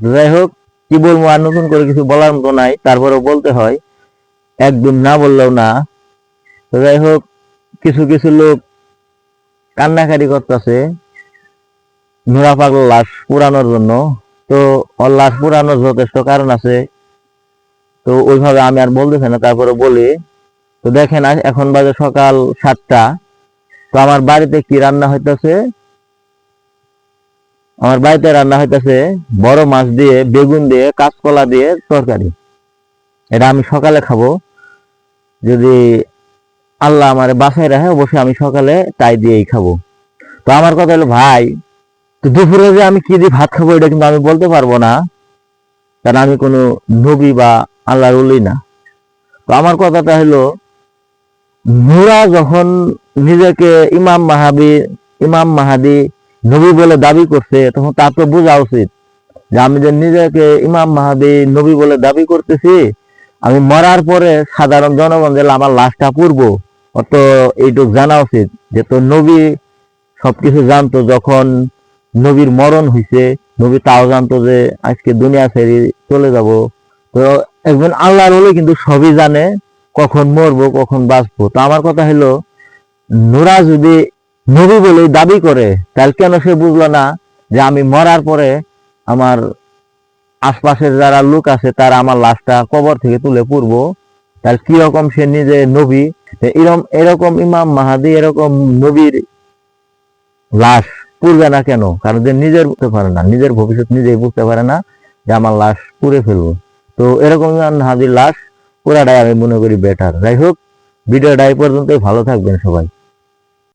যাই হোক, কি বলবো, আর নতুন করে কিছু বলার মতো নাই, তারপরেও বলতে হয়, একদম না বললেও না। তো যাই হোক, কিছু কিছু লোক কান্নাকাটি করতেছে নোরা পাগল লাশ পুরানোর জন্য। তো ওর লাশ পুরানোর যথেষ্ট কারণ আছে, তো ওইভাবে আমি আর বলতেছি না, তারপরে বলি। তো দেখেন, এখন বাজে সকাল 7টা। তো আমার বাড়িতে রান্না হইতেছে বড় মাছ দিয়ে, বেগুন দিয়ে, কাঁচকলা দিয়ে তরকারি। এটা আমি সকালে খাবো, যদি আল্লাহ আমারে বাসায় রাখে, অবশ্যই আমি সকালে তাই দিয়েই খাবো। তো আমার কথা হলো ভাই, তো দুপুরে যে আমি কি দিয়ে ভাত খাবো এটা কিন্তু আমি বলতে পারবো না, কারণ আমি কোনো নবী বা আল্লাহর ওলি না। তো আমার কথাটা হলো, নূরা যখন নিজেকে ইমাম মাহাদি নবী বলে দাবি করছে, তখন তার তো বোঝা উচিত যে আমি যে নিজেকে ইমাম মাহাদি নবী বলে দাবি করতেছি, আমি মরার পরে সাধারণ জনগণ যে আমার লাশটা পুড়বো, অত এইটুক জানা উচিত। যে তো নবী সবকিছু জানতো, যখন নবীর মরণ হইছে, নবী তাও জানতো যে আজকে দুনিয়া ছেড়ে চলে যাব। তো একজন আল্লাহর হলে কিন্তু সবই জানে, কখন মরবো কখন বাঁচবো। তো আমার কথা হলো, নোরা যদি নবী বলে দাবি করে, তাহলে কেন সে বুঝলো না যে আমি মরার পরে আমার আশপাশের যারা লোক আছে তারা আমার লাশটা কবর থেকে তুলে পুরবো? তাহলে কি রকম সে নিজে নবী, এরকম এরকম ইমাম মাহাদি এরকম নবীর লাশ পুড়বে না কেন? কারণ যে নিজের বুঝতে পারে না, নিজের ভবিষ্যৎ নিজেই বুঝতে পারে না যে আমার লাশ পুড়ে ফেলবো। তো এরকম ইমাম মাহাদির লাশ পুরাটাই আমি মনে করি বেটার। যাই হোক, ভিডিওটা এই পর্যন্তই, ভালো থাকবেন সবাই।